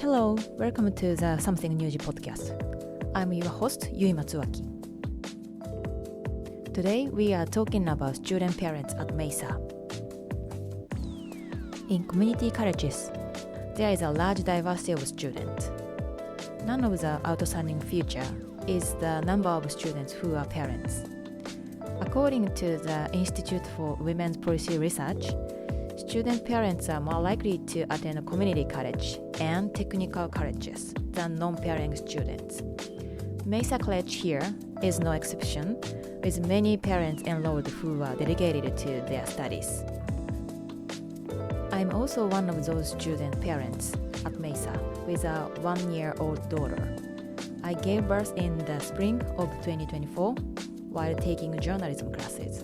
Hello, welcome to the Something Newsy podcast. I'm your host, Yui Matsuwaki. Today we are talking about student parents at Mesa. In community colleges, there is a large diversity of students. None of the outstanding feature is the number of students who are parents. According to the Institute for Women's Policy Research, student parents are more likely to attend a community college and technical colleges than non-parent students. Mesa College here is no exception, with many parents enrolled who are dedicated to their studies. I'm also one of those student parents at Mesa with a 1-year-old daughter. I gave birth in the spring of 2024 while taking journalism classes.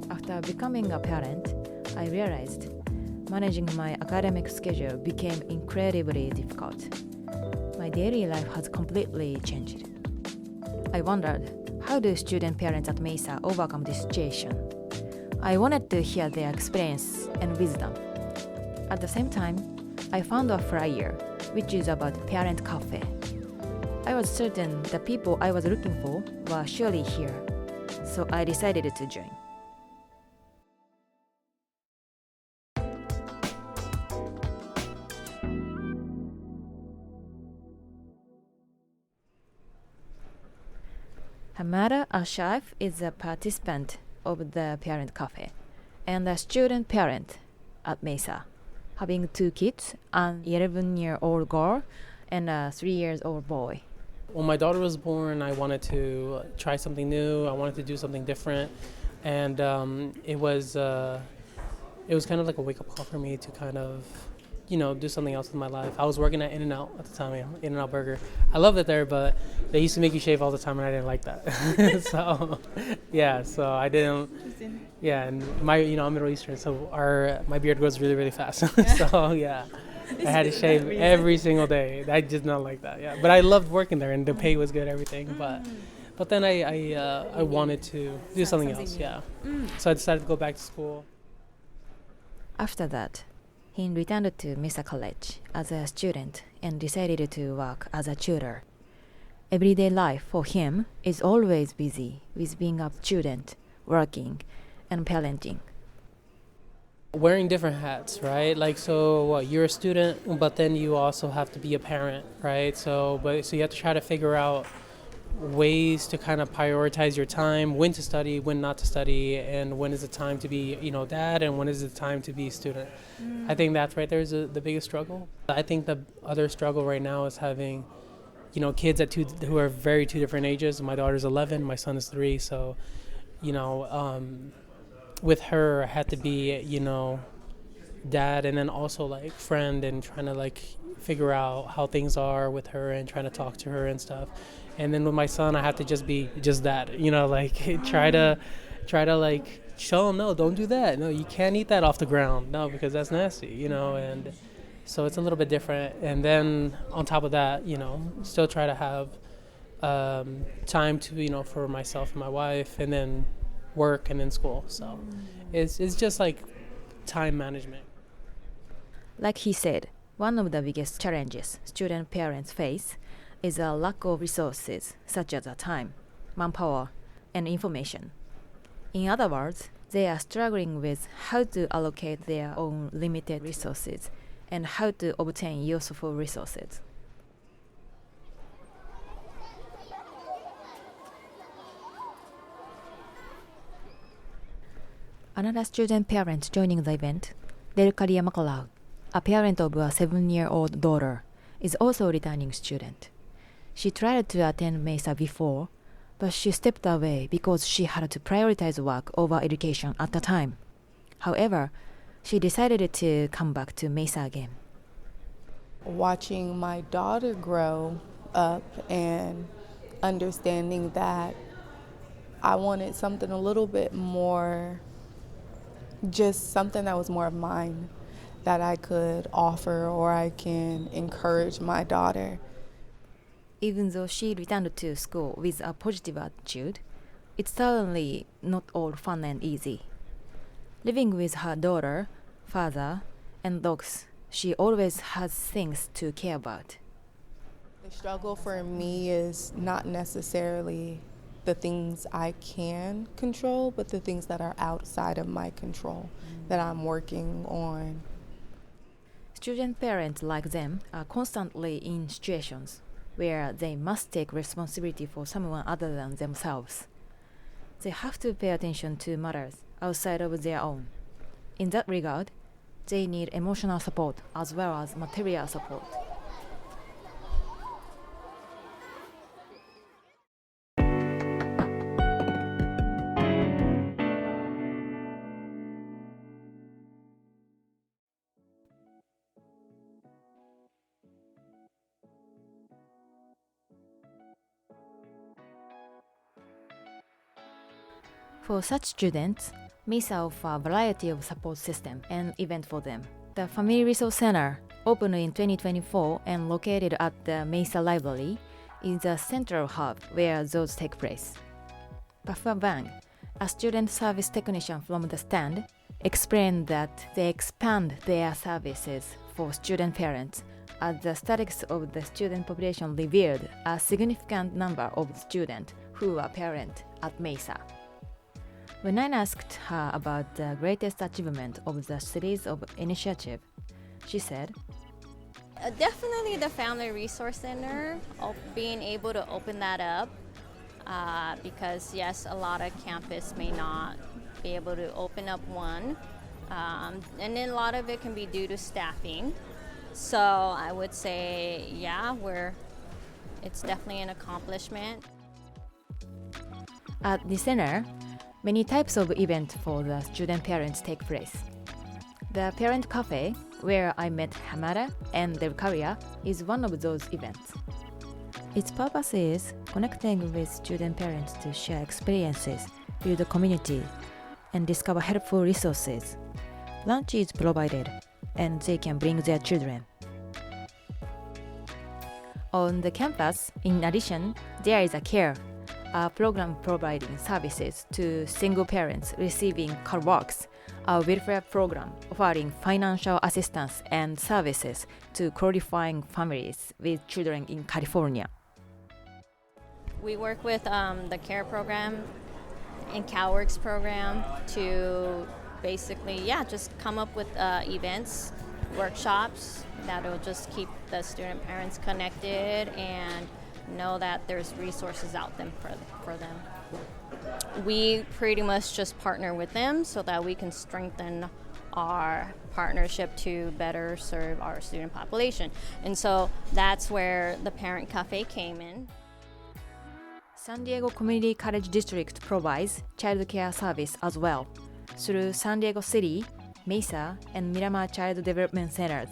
After becoming a parent, I realized managing my academic schedule became incredibly difficult. My daily life has completely changed. I wondered, how do student parents at Mesa overcome this situation? I wanted to hear their experience and wisdom. At the same time, I found a flyer, which is about parent cafe. I was certain the people I was looking for were surely here, so I decided to join. Hamada Ashraf is a participant of the parent cafe and a student parent at Mesa, having 2 kids, an 11-year-old girl and a 3-year-old boy. When my daughter was born, I wanted to try something new. I wanted to do something different, and it was kind of like a wake-up call for me to kind of, do something else with my life. I was working at In-N-Out at the time, In-N-Out Burger. I loved it there, but they used to make you shave all the time, and I didn't like that. So I didn't. Yeah, and I'm Middle Eastern, so my beard grows really, really fast. I had to shave every single day. I did not like that. Yeah, but I loved working there, and the pay was good, everything. But then I wanted to do something else. Yeah, so I decided to go back to school. After that, he returned to Mesa College as a student and decided to work as a tutor. Everyday life for him is always busy with being a student, working, and parenting. Wearing different hats, right? You're a student, but then you also have to be a parent, right? So you have to try to figure out ways to kind of prioritize your time, when to study, when not to study, and when is the time to be, dad, and when is the time to be student. I think that's right there is the biggest struggle. I think the other struggle right now is having, kids who are two different ages. My daughter's 11, my son is 3, so, with her, I had to be, dad, and then also friend, and trying to figure out how things are with her and trying to talk to her and stuff. And then with my son, I have to just be just that, try to show him, no, don't do that. No, you can't eat that off the ground. No, because that's nasty, and so it's a little bit different. And then on top of that, still try to have time to, for myself and my wife, and then work, and then school. So it's just time management. Like he said, one of the biggest challenges student parents face is a lack of resources such as time, manpower, and information. In other words, they are struggling with how to allocate their own limited resources and how to obtain useful resources. Another student parent joining the event, Delkaria Makalau, a parent of a 7-year-old daughter, is also a returning student. She tried to attend Mesa before, but she stepped away because she had to prioritize work over education at the time. However, she decided to come back to Mesa again. Watching my daughter grow up and understanding that I wanted something a little bit more, just something that was more of mine, that I could offer or I can encourage my daughter. Even though she returned to school with a positive attitude, it's certainly not all fun and easy. Living with her daughter, father, and dogs, she always has things to care about. The struggle for me is not necessarily the things I can control, but the things that are outside of my control that I'm working on. Student parents like them are constantly in situations where they must take responsibility for someone other than themselves. They have to pay attention to matters outside of their own. In that regard, they need emotional support as well as material support. For such students, Mesa offers a variety of support systems and events for them. The Family Resource Center, opened in 2024 and located at the Mesa Library, is a central hub where those take place. Pafua Bang, a student service technician from the stand, explained that they expand their services for student parents as the statistics of the student population revealed a significant number of students who are parents at Mesa. When I asked her about the greatest achievement of the series of initiative, she said, Definitely the Family Resource Center, being able to open that up because yes, a lot of campus may not be able to open up one, and then a lot of it can be due to staffing. So I would say, yeah, it's definitely an accomplishment. At the center, many types of events for the student parents take place. The Parent Cafe, where I met Hamada and their career, is one of those events. Its purpose is connecting with student parents to share experiences, build a community, and discover helpful resources. Lunch is provided, and they can bring their children. On the campus, in addition, there is a CARE, a program providing services to single parents receiving CarWorks, a welfare program offering financial assistance and services to qualifying families with children in California. We work with the CARE program and CalWorks program to basically, just come up with events, workshops that'll just keep the student parents connected and know that there's resources out there for them. We pretty much just partner with them so that we can strengthen our partnership to better serve our student population. And so that's where the Parent Cafe came in. San Diego Community College District provides child care service as well through San Diego City, Mesa, and Miramar Child Development Centers.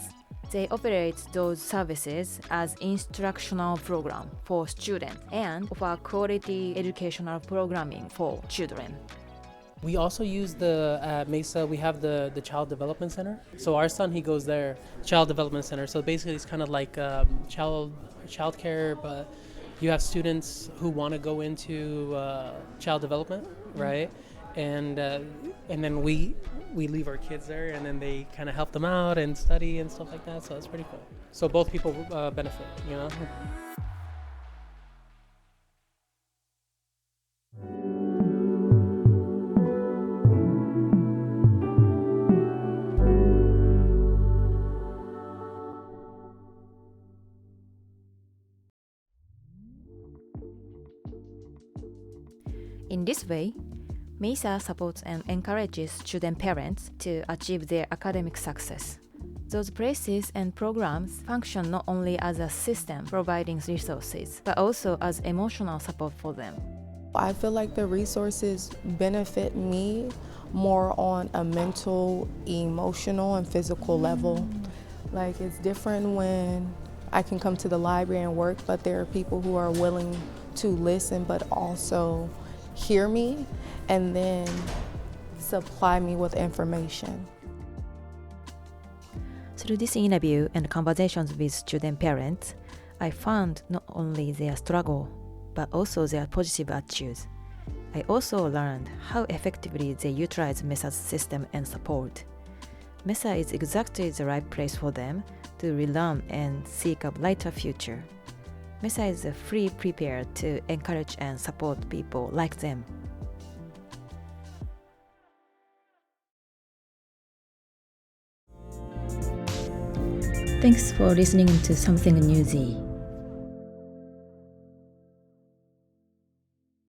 They operate those services as instructional program for students and offer quality educational programming for children. We also use at Mesa, we have the Child Development Center. So our son, he goes there, Child Development Center. So basically it's kind of like child care, but you have students who want to go into child development, right? And then we leave our kids there, and then they kind of help them out and study and stuff like that. So it's pretty cool. So both people benefit, you know. In this way, Mesa supports and encourages student parents to achieve their academic success. Those places and programs function not only as a system providing resources, but also as emotional support for them. I feel like the resources benefit me more on a mental, emotional, and physical level. Like, it's different when I can come to the library and work, but there are people who are willing to listen but also hear me and then supply me with information. Through this interview and conversations with student parents, I found not only their struggle, but also their positive attitudes. I also learned how effectively they utilize Mesa's system and support. Mesa is exactly the right place for them to relearn and seek a brighter future. Mesa is fully prepared to encourage and support people like them. Thanks for listening to Something Newsy.